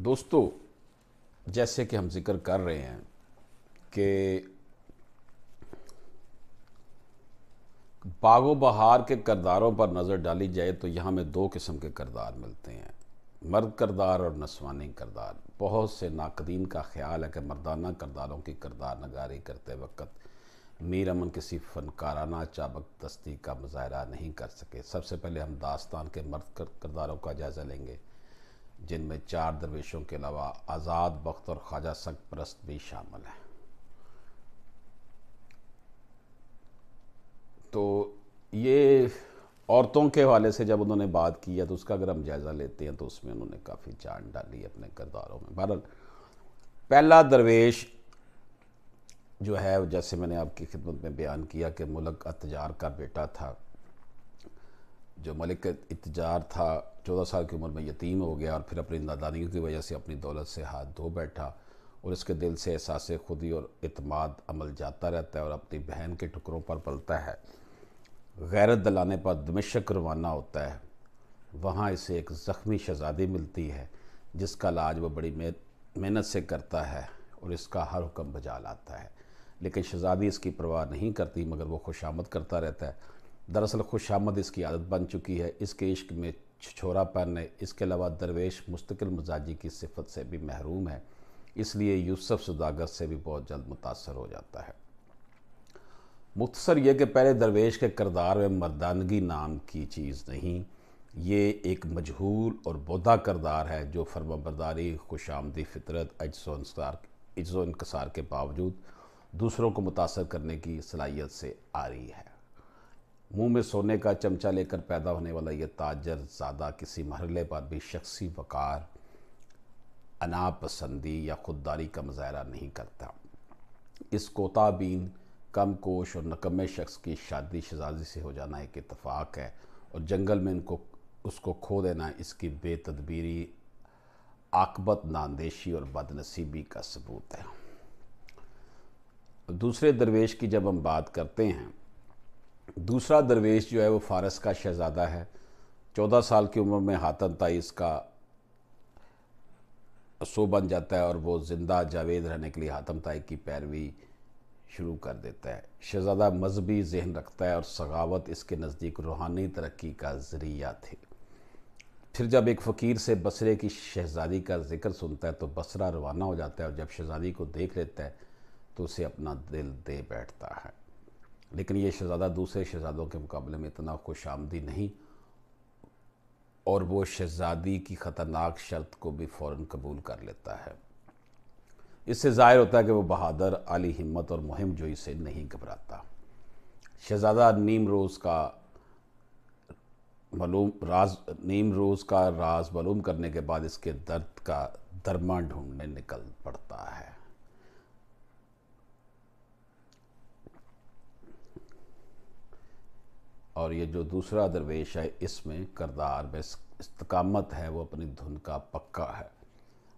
دوستو، جیسے کہ ہم ذکر کر رہے ہیں کہ باغ و بہار کے کرداروں پر نظر ڈالی جائے تو یہاں میں دو قسم کے کردار ملتے ہیں، مرد کردار اور نسوانی کردار۔ بہت سے ناقدین کا خیال ہے کہ مردانہ کرداروں کی کردار نگاری کرتے وقت میر امن کسی فنکارانہ چابک دستی کا مظاہرہ نہیں کر سکے۔ سب سے پہلے ہم داستان کے مرد کرداروں کا جائزہ لیں گے، جن میں 4 درویشوں کے علاوہ آزاد بخت اور خواجہ سنگ پرست بھی شامل ہیں۔ تو یہ عورتوں کے حوالے سے جب انہوں نے بات کی ہے تو اس کا اگر ہم جائزہ لیتے ہیں تو اس میں انہوں نے کافی جان ڈالی اپنے کرداروں میں۔ بہرحال پہلا درویش جو ہے، جیسے میں نے آپ کی خدمت میں بیان کیا کہ ملک اتجار کا بیٹا تھا، جو ملک اتجار تھا 14 سال کی عمر میں یتیم ہو گیا اور پھر اپنی نادانیوں کی وجہ سے اپنی دولت سے ہاتھ دھو بیٹھا، اور اس کے دل سے احساس خودی اور اعتماد عمل جاتا رہتا ہے اور اپنی بہن کے ٹکڑوں پر پلتا ہے۔ غیرت دلانے پر دمشق روانہ ہوتا ہے۔ وہاں اسے ایک زخمی شہزادی ملتی ہے جس کا علاج وہ بڑی محنت سے کرتا ہے اور اس کا ہر حکم بجا لاتا ہے، لیکن شہزادی اس کی پرواہ نہیں کرتی مگر وہ خوشامد کرتا رہتا ہے۔ دراصل خوشامد اس کی عادت بن چکی ہے۔ اس کے عشق میں چھوڑا پن ہے۔ اس کے علاوہ درویش مستقل مزاجی کی صفت سے بھی محروم ہے، اس لیے یوسف سوداگر سے بھی بہت جلد متاثر ہو جاتا ہے۔ مختصر یہ کہ پہلے درویش کے کردار میں مردانگی نام کی چیز نہیں، یہ ایک مجہول اور بودھا کردار ہے جو فرمانبرداری، خوش آمدی فطرت، عجز و انکسار کے باوجود دوسروں کو متاثر کرنے کی صلاحیت سے آری ہے۔ منہ میں سونے کا چمچہ لے کر پیدا ہونے والا یہ تاجر زادہ کسی مرحلے پر بھی شخصی وقار، انا پسندی یا خودداری کا مظاہرہ نہیں کرتا۔ اس کوتا بین، کم کوش اور نکمے شخص کی شادی شہزادی سے ہو جانا ایک اتفاق ہے، اور جنگل میں اس کو کھو دینا اس کی بے تدبیری، عاقبت ناندیشی اور بدنصیبی کا ثبوت ہے۔ دوسرے درویش کی جب ہم بات کرتے ہیں، دوسرا درویش جو ہے وہ فارس کا شہزادہ ہے۔ 14 سال کی عمر میں حاتم طائی اس کا سو بن جاتا ہے اور وہ زندہ جاوید رہنے کے لیے حاتم طائی کی پیروی شروع کر دیتا ہے۔ شہزادہ مذہبی ذہن رکھتا ہے اور سخاوت اس کے نزدیک روحانی ترقی کا ذریعہ تھی۔ پھر جب ایک فقیر سے بصرے کی شہزادی کا ذکر سنتا ہے تو بصرہ روانہ ہو جاتا ہے، اور جب شہزادی کو دیکھ لیتا ہے تو اسے اپنا دل دے بیٹھتا ہے۔ لیکن یہ شہزادہ دوسرے شہزادوں کے مقابلے میں اتنا خوش آمدی نہیں، اور وہ شہزادی کی خطرناک شرط کو بھی فوراً قبول کر لیتا ہے۔ اس سے ظاہر ہوتا ہے کہ وہ بہادر، عالی ہمت اور مہم جوئی سے نہیں گھبراتا۔ شہزادہ نیم روز کا راز معلوم کرنے کے بعد اس کے درد کا درماں ڈھونڈنے نکل پڑتا ہے۔ اور یہ جو دوسرا درویش ہے، اس میں کردار میں استقامت ہے، وہ اپنی دھن کا پکا ہے،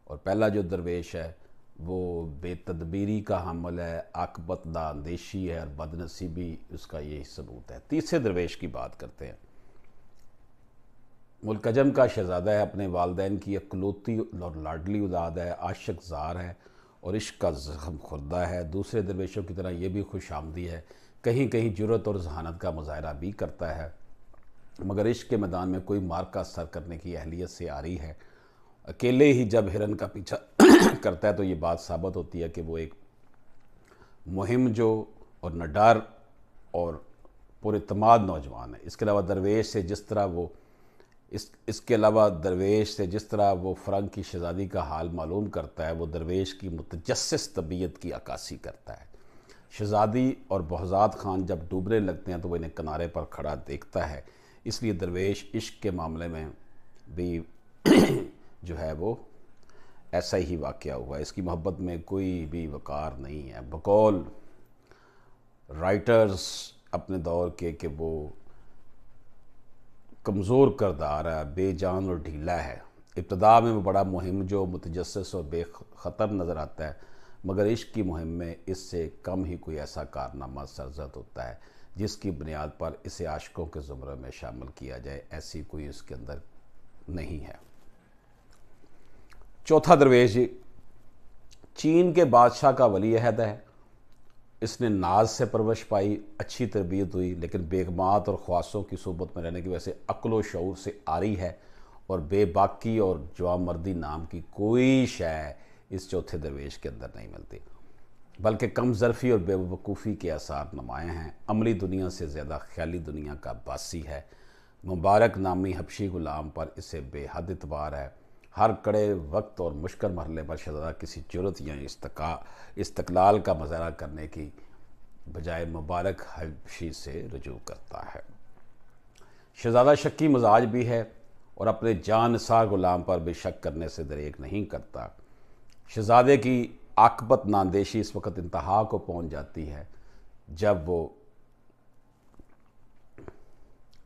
اور پہلا جو درویش ہے وہ بے تدبیری کا حامل ہے، عاقبت نااندیشی ہے اور بدنصیبی اس کا یہی ثبوت ہے۔ تیسرے درویش کی بات کرتے ہیں۔ ملکجم کا شہزادہ ہے، اپنے والدین کی اکلوتی اور لاڈلی اولاد ہے، عاشق زار ہے اور عشق کا زخم خوردہ ہے۔ دوسرے درویشوں کی طرح یہ بھی خوش آمدی ہے، کہیں کہیں جرأت اور ذہانت کا مظاہرہ بھی کرتا ہے، مگر عشق کے میدان میں کوئی مارکہ سر کرنے کی اہلیت سے آری ہے۔ اکیلے ہی جب ہرن کا پیچھا کرتا ہے تو یہ بات ثابت ہوتی ہے کہ وہ ایک مہم جو اور نڈر اور پر اعتماد نوجوان ہے۔ اس کے علاوہ درویش سے جس طرح وہ فرنگ کی شہزادی کا حال معلوم کرتا ہے، وہ درویش کی متجسس طبیعت کی عکاسی کرتا ہے۔ شہزادی اور بہزاد خان جب ڈوبنے لگتے ہیں تو وہ انہیں کنارے پر کھڑا دیکھتا ہے، اس لیے درویش عشق کے معاملے میں بھی جو ہے وہ ایسا ہی واقعہ ہوا ہے۔ اس کی محبت میں کوئی بھی وقار نہیں ہے، بقول رائٹرز اپنے دور کے کہ وہ کمزور کردار ہے، بے جان اور ڈھیلا ہے۔ ابتدا میں وہ بڑا مہم جو، متجسس اور بے خطر نظر آتا ہے، مگر عشق کی مہم میں اس سے کم ہی کوئی ایسا کارنامہ سرزد ہوتا ہے جس کی بنیاد پر اسے عاشقوں کے زمرے میں شامل کیا جائے۔ ایسی کوئی اس کے اندر نہیں ہے۔ चौथा दरवेश चीन के बादशाह का वली अहद है। इसने नाज से परवरिश पाई, अच्छी तरबियत हुई, लेकिन बेगमात और ख्वासों की सोबत में रहने की वजह से अक्ल व शऊर से आरी है और बेबाकी और जवामर्दी नाम की कोई शय इस चौथे दरवेश के अंदर नहीं मिलती, बल्कि कम ज़रफ़ी और बेवकूफ़ी के आसार नुमायाँ हैं। अमली दुनिया से ज़्यादा ख्याली दुनिया का बासी है। मुबारक नामी हबशी गुलाम पर इसे बेहद इतबार है। हर कड़े वक्त और मुश्किल मरहले पर शहज़ादा किसी जुर्रत या इस्तक़लाल का मुज़ाहरा करने की बजाय मुबारक हबशी से रुजू करता है। शहज़ादा शक्की मिजाज भी है और अपने जानसार गुलाम पर भी शक करने से दरेक नहीं करता। शहज़ादे की आकबत नांदेशी इस वक्त इंतहा को पहुँच जाती है जब वो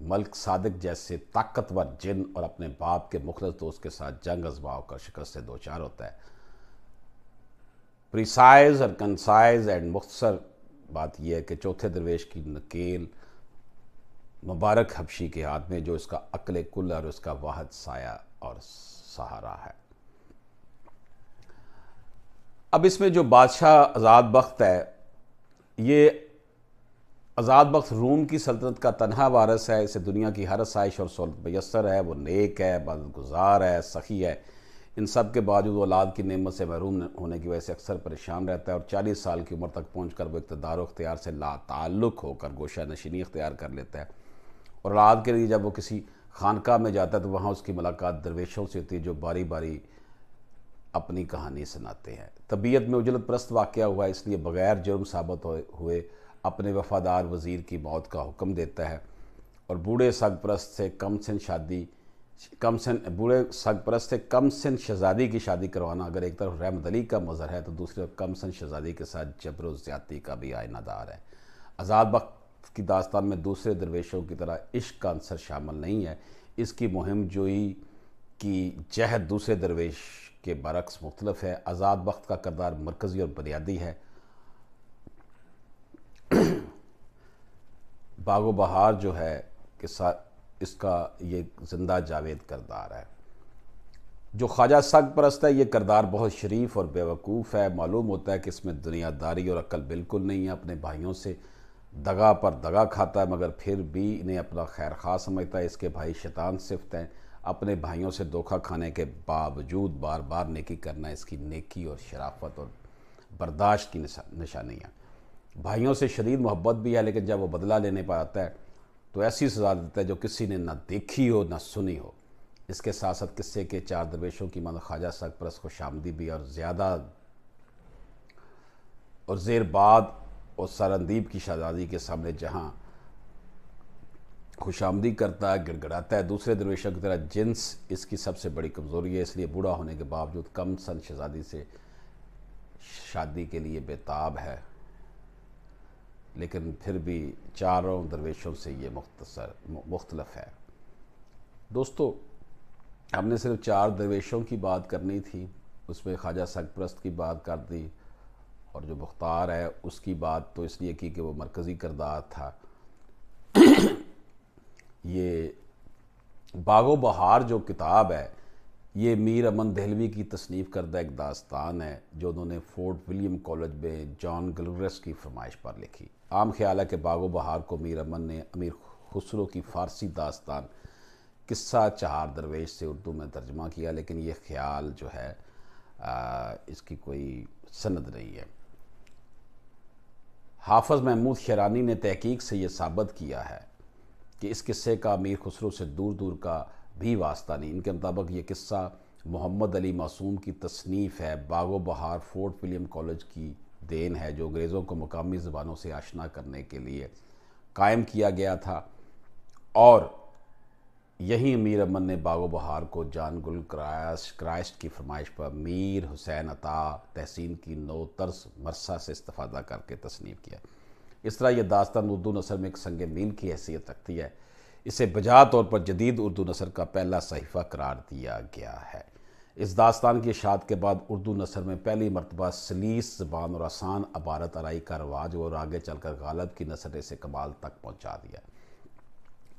मल्क सादिक जैसे ताकतवर जिन और अपने बाप के मुखलस दोस्त के साथ जंग अज़मा होकर शिकस्त से दो चार होता है। प्रिसाइज और कंसाइज एंड मुख्तसर बात यह है कि चौथे दरवेश की नकेल मुबारक हबशी के हाथ में, जो इसका अक्ल कुल और उसका वाहद साया और सहारा है। अब इसमें जो बादशाह आज़ाद बख्त है, ये आज़ाद बख्त रूम की सल्तनत का तनहा वारिस है। इसे दुनिया की हर आसाइश और सहूलत मैसर है। वो नेक है, इबादतगुज़ार है, सखी है। इन सब के बावजूद औलाद की नेमत से महरूम होने की वजह से अक्सर परेशान रहता है और 40 साल की उम्र तक पहुँच कर वो इक़्तिदार और इख्तियार से लाताल्लुक़ होकर गोशा नशीनी इख्तियार कर लेता है। और औलाद के लिए जब वो किसी खानका में जाता है तो वहाँ उसकी मुलाकात दरवेशों से होती है जो बारी बारी अपनी कहानी सुनाते हैं। तबीयत में उजलत परस्त वाक़या हुआ, इसलिए बग़ैर जुर्म साबित हुए अपने वफ़ादार वज़ीर की मौत का हुक्म देता है और बूढ़े सरपरस्त से कम सिन शहज़ादी की शादी करवाना अगर एक तरफ रहमत अली का मज़हर है तो दूसरी तरफ कम सिन शहज़ादी के साथ जबर व ज़्यादती का भी आयनादार है। आज़ाद बख्त की दास्तान में दूसरे दरवेशों की तरह इश्क का अंसर शामिल नहीं है। इसकी मुहिम जोई की जहद दूसरे दरवेश के बरक्स मुख्तलिफ है। आज़ाद बख्त का किरदार मरकज़ी और बुनियादी है। बागो बहार जो है कि इसका ये जिंदा जावेद किरदार है। जो ख्वाजा सग परस्त है, ये किरदार बहुत शरीफ और बेवकूफ़ है। मालूम होता है कि इसमें दुनियादारी और अक्ल बिल्कुल नहीं है। अपने भाइयों से दगा पर दगा खाता है मगर फिर भी इन्हें अपना खैर खा समझता है। इसके भाई शैतान सिफ्त हैं। अपने भाइयों से धोखा खाने के बावजूद बार बार नेकी करना इसकी नेकी और शराफत और बर्दाश्त की निशानी है। भाइयों से शदीद मोहब्बत भी है, लेकिन जब वो बदला लेने पर आता है तो ऐसी सज़ा देता है जो किसी ने ना देखी हो ना सुनी हो। इसके साथ साथ किस्से के 4 दरवेशों की मानो ख्वाजा सरपरस्त खुशामदी भी और ज़्यादा और ज़ेरबाद और सरंदीब की शहज़ादी के सामने जहाँ खुशामदी करता है, गिड़गिड़ाता है, दूसरे दरवेशों की तरह जिन्स इसकी सबसे बड़ी कमज़ोरी है। इसलिए बूढ़ा होने के बावजूद कम सन शहज़ादी से शादी के लिए बेताब है, लेकिन फिर भी चारों दरवेशों से ये मुख्तलफ है। दोस्तों, हमने सिर्फ 4 दरवेशों की बात करनी थी, उसमें ख्वाजा सरपरस्त की बात कर दी और जो मुख्तार है उसकी बात तो इसलिए की कि वो मरकज़ी किरदार था। ये बागो बहार जो किताब है, ये मीर अमन दहलवी की तसनीफ़ करदा एक दास्तान है जो उन्होंने फोर्ट विलियम कॉलेज में जॉन गलग्रस की फरमाइश पर लिखी। आम ख्याल है कि बागो बहार को मीर अमन ने अमीर खुसरो की फ़ारसी दास्तान किस्सा 4 दरवेश से उर्दू में तर्जमा किया, लेकिन ये ख्याल जो है इसकी कोई सनद नहीं है। हाफ़िज़ महमूद शेरानी ने तहकीक से ये साबित किया है कि इस किस्से का अमीर खुसरो से दूर दूर का भी वास्ता नहीं। इनके मुताबिक ये किस्सा मोहम्मद अली मासूम की तसनीफ़ है। बागो बहार फोर्ट विलियम कॉलेज की देन है जो अंग्रेज़ों को मुकामी ज़बानों से आशना करने के लिए कायम किया गया था और यही अमीर अमन ने बागो बहार को जान गुल क्राइस्ट की फरमाइश पर मीर हुसैन अता तहसीन की नौ तर्ज मरसा से इस्तेफ़ादा करके तसनीफ़ किया। इस तरह यह दास्तान उर्दू नसर में एक संग मील की हैसियत रखती है। इसे बजा तौर पर जदीद उर्दू नसर का पहला सहीफ़ा करार दिया गया है। इस दास्तान की इशाअत के बाद उर्दू नसर में पहली मरतबा सलीस ज़बान और आसान अबारत आराई का रवाज और आगे चलकर गालब की नसर से कमाल तक पहुँचा दिया।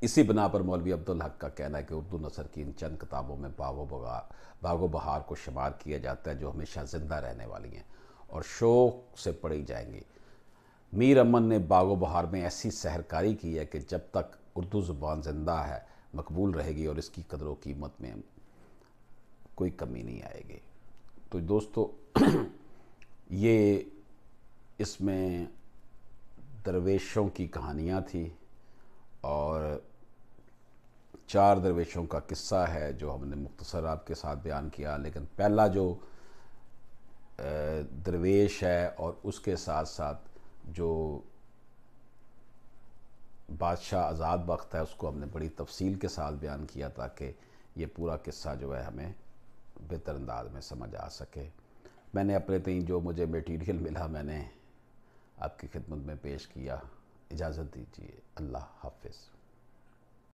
इसी बना पर मौलवी अब्दुल हक का कहना है कि उर्दू नसर की इन चंद किताबों में बागो बहार को शुमार किया जाता है, जो हमेशा ज़िंदा रहने वाली हैं और शौक़ से पढ़ी जाएंगी। मीर अमन ने बागो बहार में ऐसी सहरकारी की है कि जब तक उर्दू ज़ुबान ज़िंदा है मकबूल रहेगी और इसकी कदर व कीमत में कोई कमी नहीं आएगी। तो दोस्तों ये इसमें दरवेशों की कहानियाँ थी और 4 दरवेशों का किस्सा है जो हमने मुख्तसर आपके साथ बयान किया। लेकिन पहला जो दरवेश है और उसके साथ साथ जो बादशाह आज़ाद बख्त है उसको हमने बड़ी तफसील के साथ बयान किया ताकि ये पूरा किस्सा जो है हमें बेहतर अंदाज में समझ आ सके। मैंने अपने तईं जो मुझे मटीरियल मिला मैंने आपकी खिदमत में पेश किया। इजाज़त दीजिए। अल्लाह हाफ़िज़।